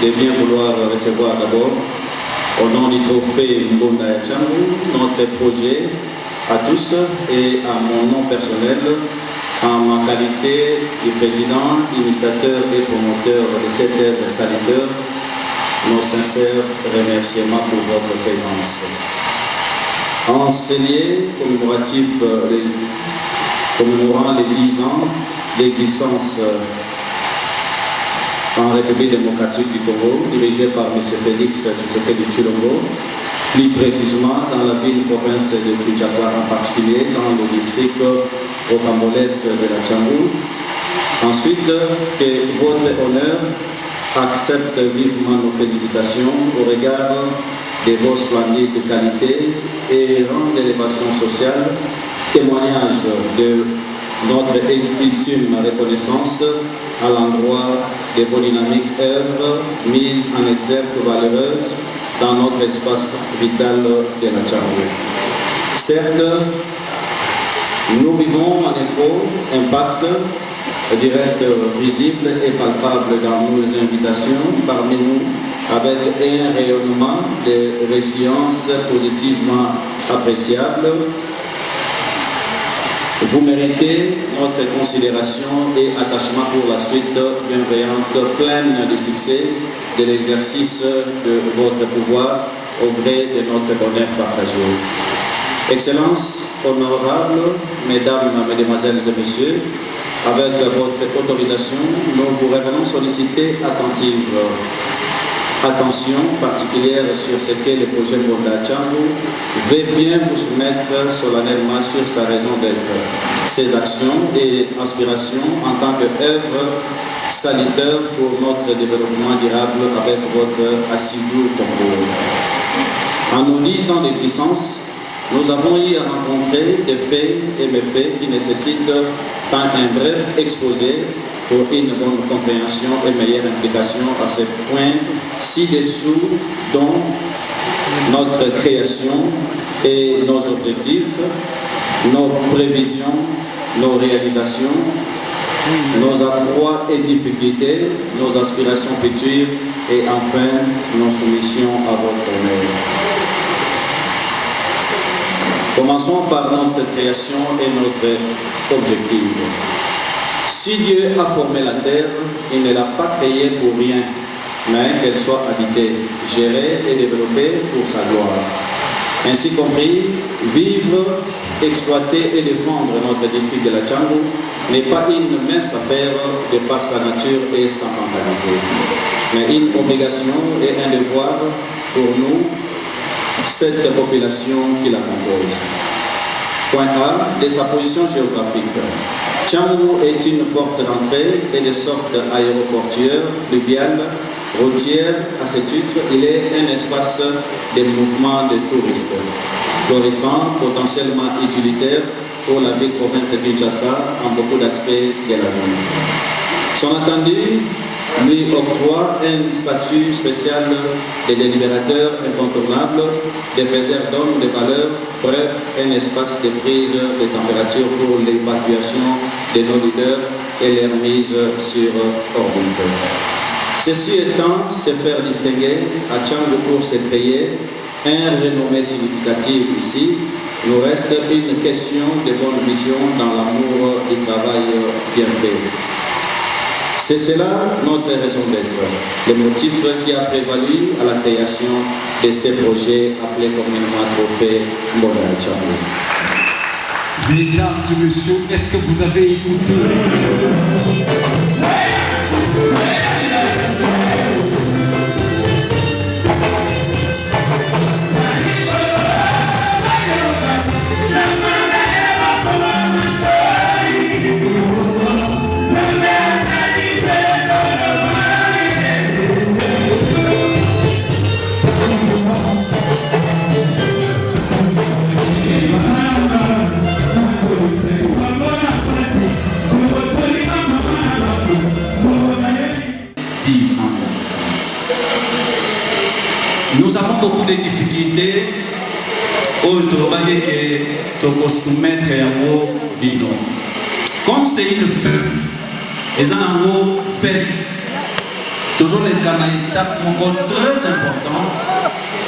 de bien vouloir recevoir d'abord, au nom du trophée Mbonda Tchambou, notre projet à tous et à mon nom personnel, en ma qualité de président, initiateur et promoteur de cette œuvre salutaire, nos sincères remerciements pour votre présence. En cellier commémoratif commémorant les 10 ans d'existence en République démocratique du Congo, dirigé par M. Félix Tshisekedi Tshilombo, plus précisément dans la ville province de Kinshasa, en particulier dans le district rocambolesque de la Tchambou. Ensuite, que votre honneur accepte vivement nos félicitations au regard de vos splendides qualités et rang d'élévation sociale, témoignage de notre ultime reconnaissance à l'endroit de vos dynamiques œuvres mises en exergue valeureuses dans notre espace vital de la Tchambou. Certes, nous vivons en écho, impact direct, visible et palpable dans nos invitations parmi nous, avec un rayonnement de résilience positivement appréciable. Vous méritez notre considération et attachement pour la suite bienveillante, pleine de succès de l'exercice de votre pouvoir au gré de notre bonheur partagé. Excellences, honorables, mesdames, mesdemoiselles et messieurs, avec votre autorisation, nous vous revenons solliciter attention particulière sur ce que le projet Mbonda Tchambou veut bien vous soumettre solennellement sur sa raison d'être, ses actions et aspirations en tant qu'œuvre salutaire pour notre développement durable avec votre assidu concours. En nos 10 ans d'existence, nous avons eu à rencontrer des faits et méfaits qui nécessitent un bref exposé pour une bonne compréhension et meilleure implication à ce point ci-dessous dont notre création et nos objectifs, nos prévisions, nos réalisations, nos approis et difficultés, nos aspirations futures et enfin nos soumissions à votre honneur. Commençons par notre création et notre objectif. Si Dieu a formé la terre, il ne l'a pas créée pour rien, mais qu'elle soit habitée, gérée et développée pour sa gloire. Ainsi compris, vivre, exploiter et défendre notre district de la Tchambou n'est pas une mince affaire de par sa nature et sa mentalité, mais une obligation et un devoir pour nous, cette population qui la compose. Point A, de sa position géographique. Tchambou est une porte d'entrée et de sorte aéroportuaire, fluviale, routière. À ce titre, il est un espace de mouvement de touristes, florissant, potentiellement utilitaire pour la ville-province de Kinshasa en beaucoup d'aspects de la ville. Son attendu lui octroie un statut spécial de délibérateur incontournable, de faiseur d'hommes de valeur, bref, un espace de prise de température pour l'évacuation de nos leaders et leur mise sur orbite. Ceci étant, se faire distinguer à Tchambou pour se créer un renommé significatif ici, nous reste une question de bonne vision dans l'amour du travail bien fait. C'est cela notre raison d'être, le motif qui a prévalu à la création de ces projets appelés communément Trophée Mbonda Tchambou. Mesdames et messieurs, est-ce que vous avez écouté? Nous avons beaucoup de difficultés au travail que nous soumettre à vos bidons. Comme c'est une fête, les animaux fêtes, Toujours les étape très important.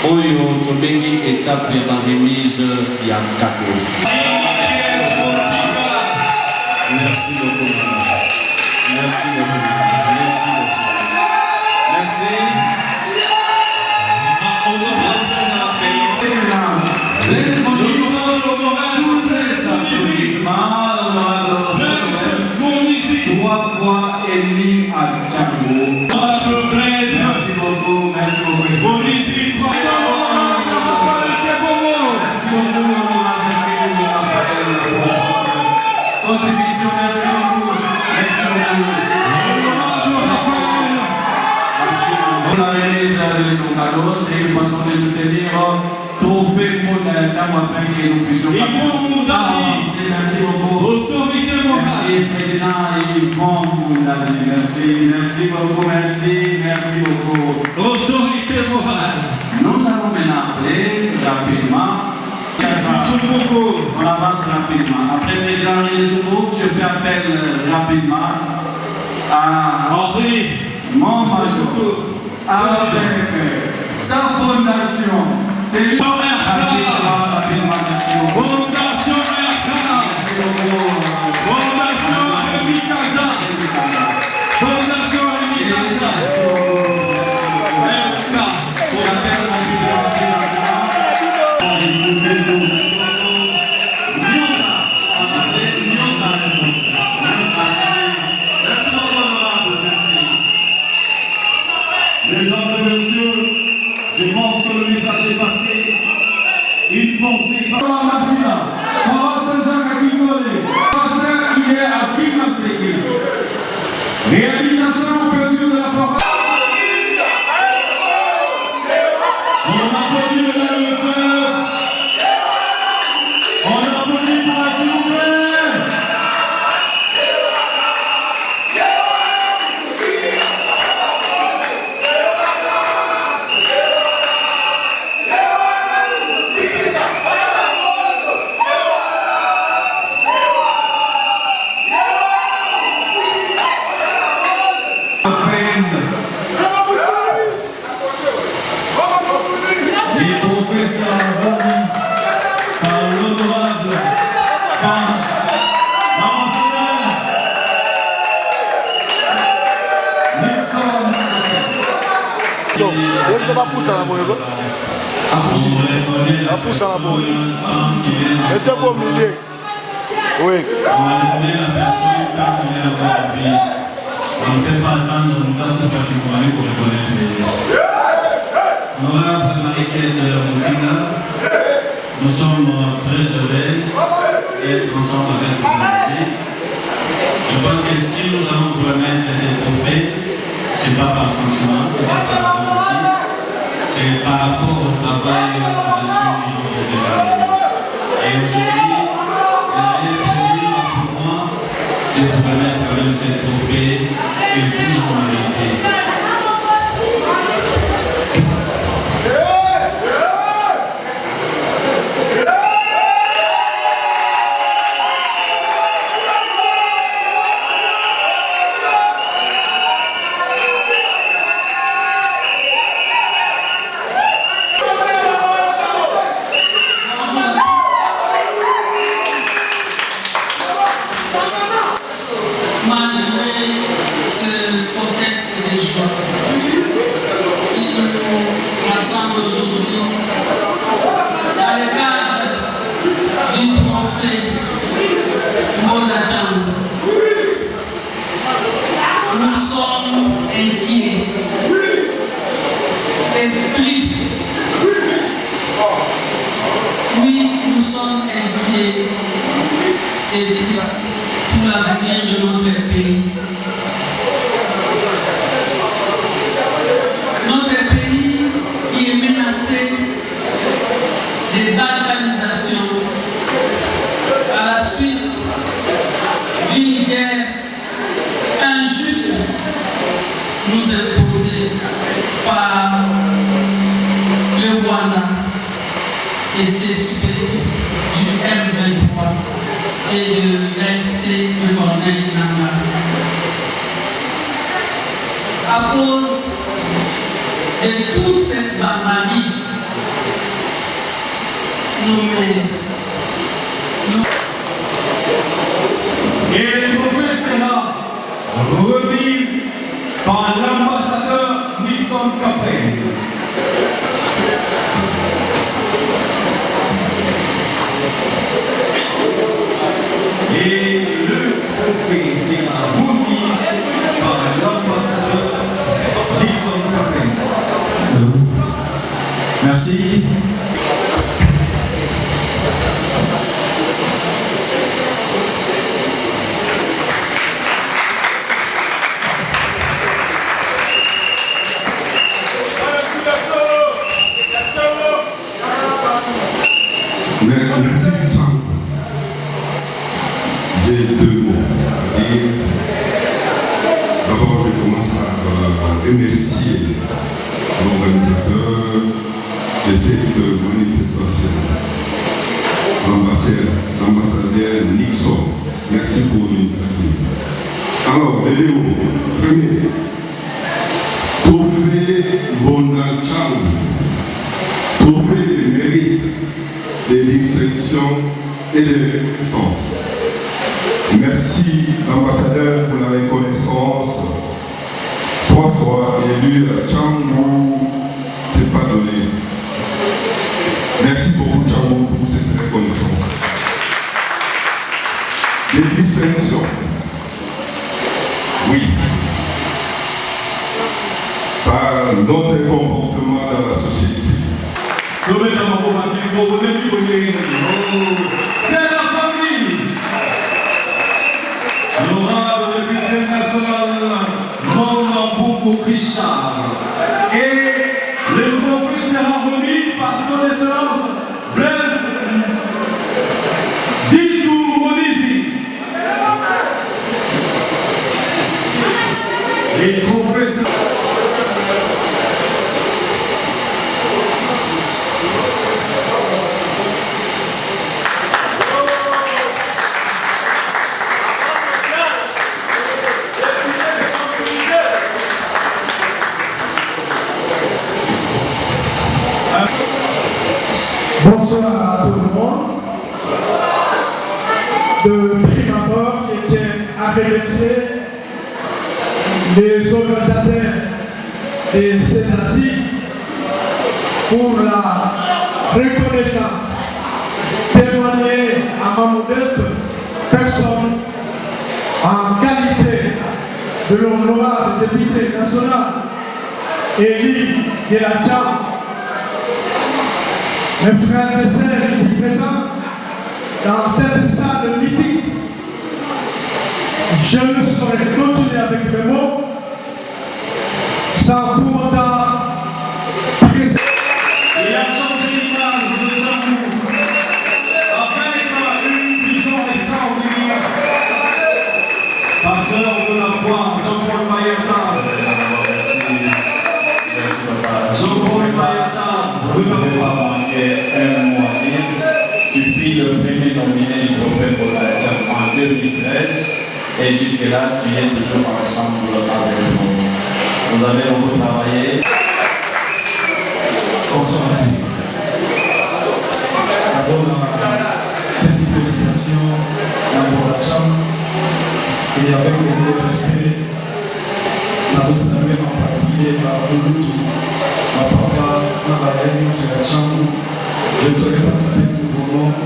Oyo Tobengi étape de la remise Yakako. Merci beaucoup. Merci beaucoup. Merci beaucoup. Merci. Trois fois émis à Tchako. Merci beaucoup. Merci beaucoup. Contribution, merci beaucoup. Merci beaucoup. On a remise son cadeau, c'est une façon de soutenir trophée pour Tchamo afin que nous puissions avancer. Merci beaucoup. Merci président Yvon Mounadi. Merci, merci beaucoup, merci, merci beaucoup. Autorité morale. Nous allons maintenant appeler rapidement. On avance rapidement. Après président Yesoukou, je fais appel rapidement à Henri mon major avec sa fondation. C'est lui rapidement, merci beaucoup. Fondation Mercana. Merci beaucoup. Fondation Rémi Kaza. Fondation Rémi Kaza. Merci beaucoup. J'appelle rapidement présentement. Mesdames et messieurs, je pense que le message est passé. Une pensée. Réhabilitation au mesure de la parole. On applaudit, mesdames et messieurs. On applaudit pour elle, s'il vous plaît. Les professeurs voulus par l'honorable, par l'ambassadeur Nixon. Donc, je ne pas pousser à la bonne. À pousser à la bonne. Et tu comme milieu. Oui. On ne peut pas attendre longtemps pour passer pour reconnaître. Honorable Marie-Claire Moutina, nous sommes très heureux d'être ensemble avec vous. Je pense que si nous allons vous remettre ces trophées, ce n'est pas par sentiment, ce n'est pas par jalousie, c'est par rapport au travail de la. Et aujourd'hui, il est un plaisir pour moi de vous remettre ces trophées que vous méritez. Pour l'avenir de notre pays. Notre pays qui est menacé de balkanisation à la suite d'une guerre injuste nous imposée par le Rwanda et ses supplétifs du M23 et de l'AFC de Corneille Nangaa. à cause de toute cette barbarie, Et le trophée sera remis par l'ambassadeur Nixon Capet. Et le trophée sera remis par l'ambassadeur Nixon Capet. Merci. Merci, Jean. J'ai deux mots à dire. D'abord, je commence par remercier l'organisateur de cette manifestation, l'ambassadeur Nixon. Merci pour l'initiative. Alors, les Léo, premier, trophée Bonachang, trophée de mérite, de distinction et de sens. Merci l'ambassadeur pour la reconnaissance. 3 fois élu à Tchangou, c'est pas donné. Merci beaucoup Tchangou pour cette reconnaissance. Des distinctions. Oui. Par notre comportement dans la société. C'est la famille. L'honorable député national Mauna Boubou Richard. Et le trophée sera remis par son excellence Blaise Didou Monizi. Les trophées seront... Bonsoir à tout le monde. De prime abord, je tiens à remercier les organisateurs de ces assises pour la reconnaissance témoignée à ma modeste personne en qualité de l'honorable député national élu de la Tchad. Mes frères et sœurs ici présents dans cette salle de meeting, je ne saurais continuer avec mes mots sans pour autant présenter. Il a changé l'image de Tchangou avec une vision extraordinaire. Passeur de la foi, Jean-Paul Mayata. Jean-Paul Mayata de la foi. Un mois tu fus le premier nominé du trophée Bonachang en 2013 et jusque-là, tu es toujours ensemble avec nous. Vous avez beaucoup travaillé. Bonsoir à tous. D'abord, merci félicitations à Bonachang et avec beaucoup de respect, la société en particulier par Bouloutou, ma papa, ma baïenne sur la chambre. Je ne saurais pas savoir tout vos noms,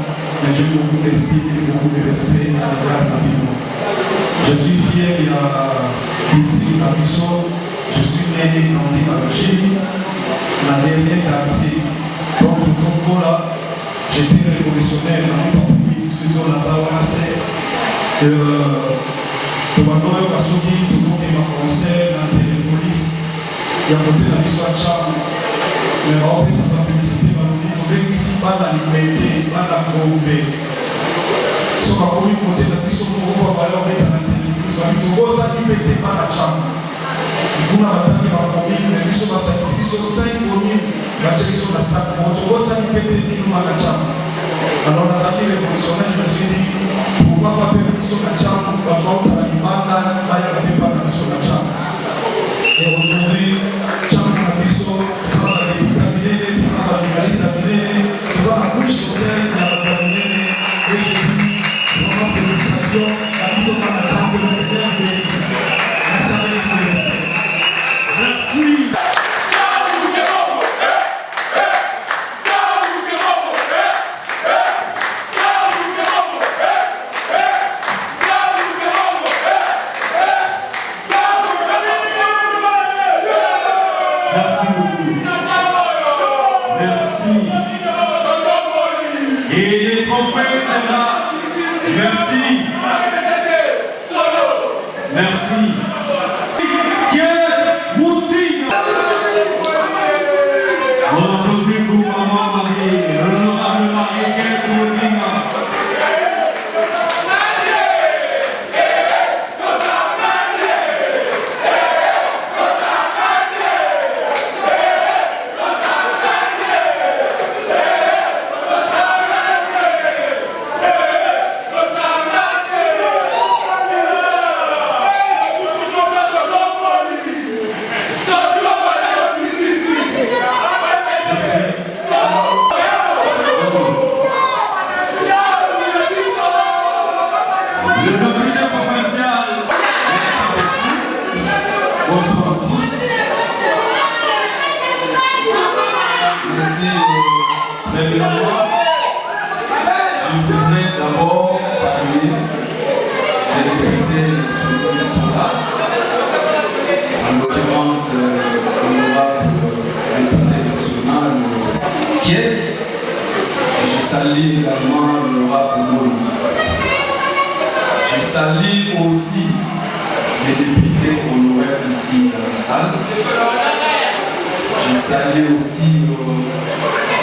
mais j'ai beaucoup d'estime et beaucoup de respect à l'égard de Bibou. Je suis fier d'ici à Bissau. Je suis né en Algérie, la dernière quartier. Donc, le Congo là, j'étais révolutionnaire dans le pays, excusez-moi, la Zawanassé. Le Bandoyo Kasogi, tout le monde est en concert, dans la police. Il y a côté de la Bissau à Tchad. Mais on peut savoir publicité, ici, pas la liberté, pas la pauvreté. Ce qu'on a connu côté de la Bissau, on va aller avec la télévision. On va la liberté, pas la chambre. Nous avons battu la commune, mais nous sommes à 5 communes, la direction de la SAC. On va la liberté, puis nous avons la chambre. Alors, dans la révolutionnaire, je me suis dit, pourquoi pas permettre la chambre, quand on a la liberté, pas la chambre. Et Merci beaucoup. Merci. Et les trophées sont là. Merci. Merci. On applaudit pour maman Marie, l'honorable Marie-Kate Moutinga. Le comité provincial. Bonsoir à tous. Merci. Premièrement, je voudrais d'abord saluer les députés qui sont là. En l'occurrence, l'honorable député national Kietz. Et je salue également l'honorable Moulou. Je salue aussi les députés honoraires ici dans la salle. Je salue aussi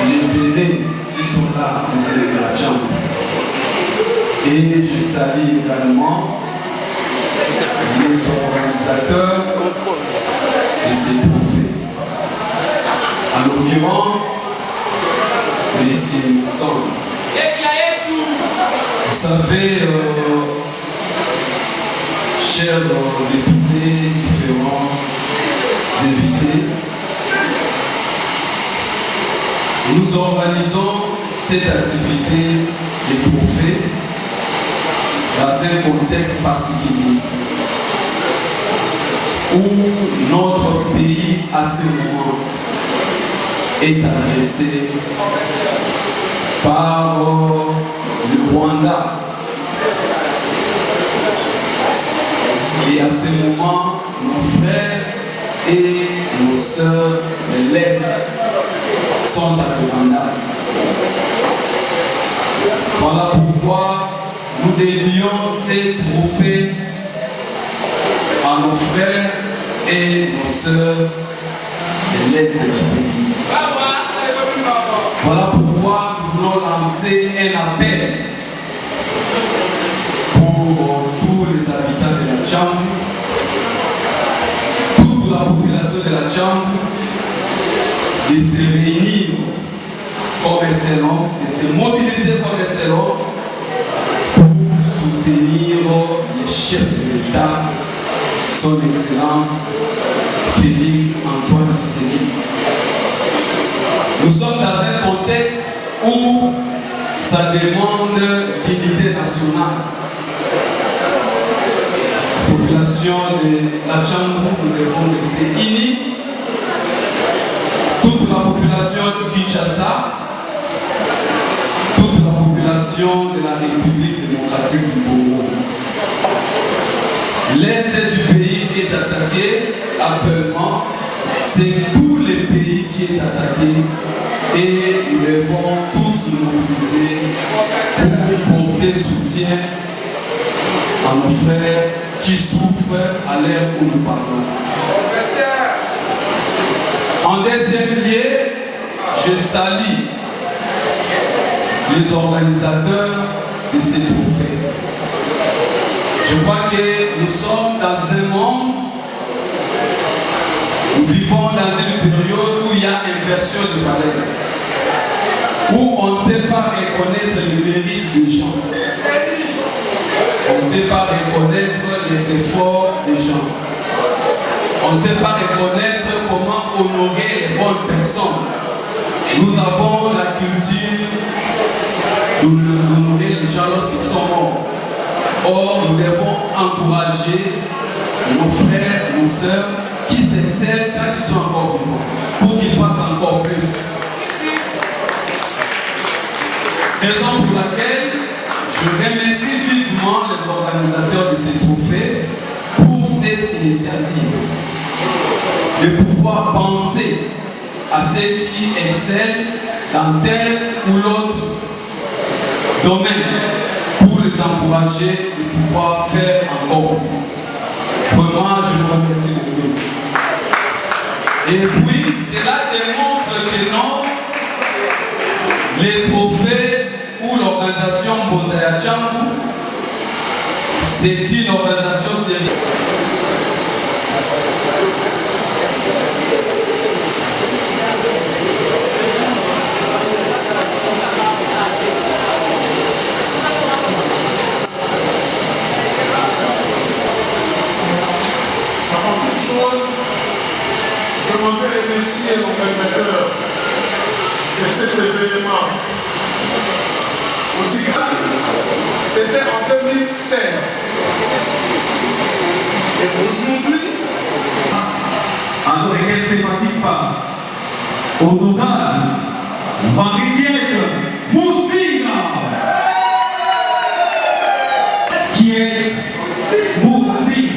les aînés qui sont là, les aînés de la chambre. Et je salue également les organisateurs de ces trophées. En l'occurrence, messieurs Son. Vous savez, chers députés, différents invités, nous organisons cette activité des trophées dans un contexte particulier où notre pays à ce moment est agressé par le Rwanda. Et à ce moment, nos frères et nos sœurs de l'Est sont à débandade. Voilà pourquoi nous dédions ces trophées à nos frères et nos sœurs de l'Est du pays. Voilà pourquoi nous voulons lancer un appel pour tous les habitants de la Chambre, toute la population de la Chambre, de se réunir comme un seul homme, de se mobiliser comme un seul homme pour soutenir les chefs de l'État, son Excellence Félix Antoine Tshisekedi. Nous sommes dans un contexte où ça demande l'unité nationale. Population de la Chambre, nous devons rester unis. Toute la population de Kinshasa, toute la population de la République démocratique du Congo. L'Est du pays est attaqué actuellement. C'est tout le pays qui est attaqué et nous devons tous nous mobiliser pour porter soutien à nos frères qui souffrent à l'heure où nous parlons. En deuxième lieu, je salue les organisateurs de ces trophées. Je crois que nous sommes dans un monde, nous vivons dans une période où il y a inversion de valeurs, où on ne sait pas reconnaître le mérite des gens. On ne sait pas reconnaître les efforts des gens. On ne sait pas reconnaître comment honorer les bonnes personnes. Nous avons la culture d'honorer les gens lorsqu'ils sont morts. Or, nous devons encourager nos frères, nos sœurs qui s'excellent quand ils sont encore vivants, pour qu'ils fassent encore plus. Raison pour laquelle je remercie vivement les organisateurs de ces trophées pour cette initiative de pouvoir penser à ceux qui excellent dans tel ou l'autre domaine pour les encourager de pouvoir faire encore plus. Vraiment, je vous remercie beaucoup. Et puis, cela démontre que non, les trophées ou l'organisation Bondaya Tchangu, c'est une organisation sérieuse. Je voudrais remercier l'organisateur de cet événement. Aussi, c'était en 2016. Et aujourd'hui, alors lesquels ne se fatiguent pas, honorable Marie-Liette Moutina, qui est Moutina.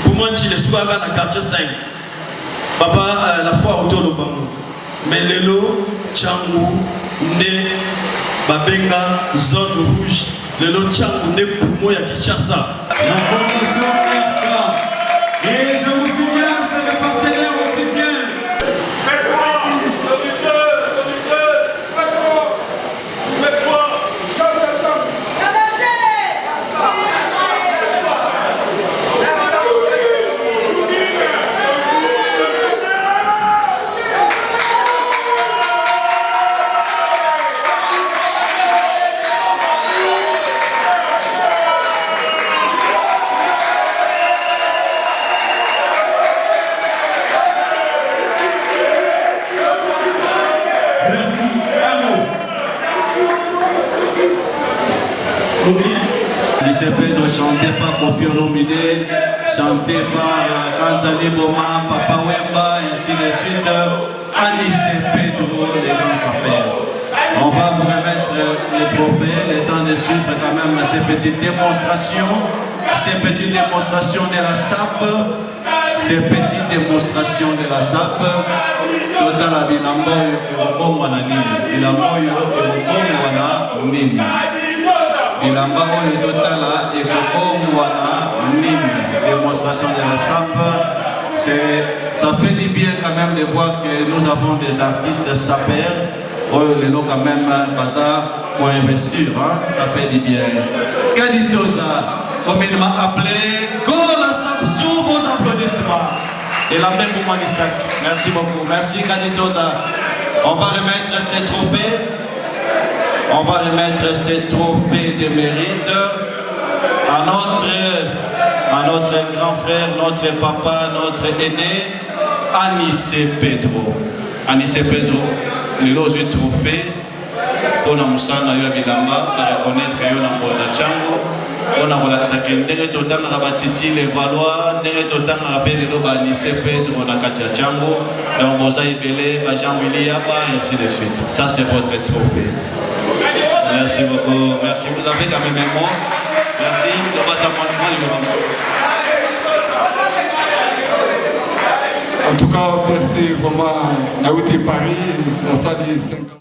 Pour moi, tu le sois dans la quartier 5. Papa, la fois autour de Bango. Mais Lelo, Tchangu, Né, Babenga, zone rouge. Lelo, Tchangu, Né, pour moi, il y a Kinshasa. La fondation RK. Et je vous signale, c'est le partenaire officiel. Lycée Pedro chanté par Kofi Olomide, chanté par Kantani Boma, Papa Wemba, ainsi de suite. À Lycée Pedro, les grands sapeurs. On va vous remettre les trophées, le temps de suivre quand même ces petites démonstrations de la SAP, ces petites démonstrations de la SAP. Total la bilamba yo na nini, bilamba yo na nini. Bilamba oyo totala ekokongwana nini, démonstration de la SAP. Ça fait du bien quand même de voir que nous avons des artistes sapeurs. Les lots quand même pour investir, hein? Ça fait du bien. Kaditoza, comme il m'a appelé, Gola SAP sous vos applaudissements. Et la même pour Manisak. Merci beaucoup. Merci Kaditoza. On va remettre ces trophées. On va remettre ces trophées de mérite à notre grand frère, notre papa, notre aîné, Anissé Pedro. Anissé Pedro, il a eu trophée pour nous bilamba, à reconnaître la Tchangu, on a relaxé ndenge totanga rabatiti les Valois, ndenge totanga rappelé le Anissé Pedro na Katia Tchangu, donc vous avez belé, Jean William, ainsi de suite. Ça c'est votre trophée. Merci beaucoup, merci. Vous avez quand même un mot. Merci. En tout cas, merci vraiment. Naouti Paris, dans ça 5 ans.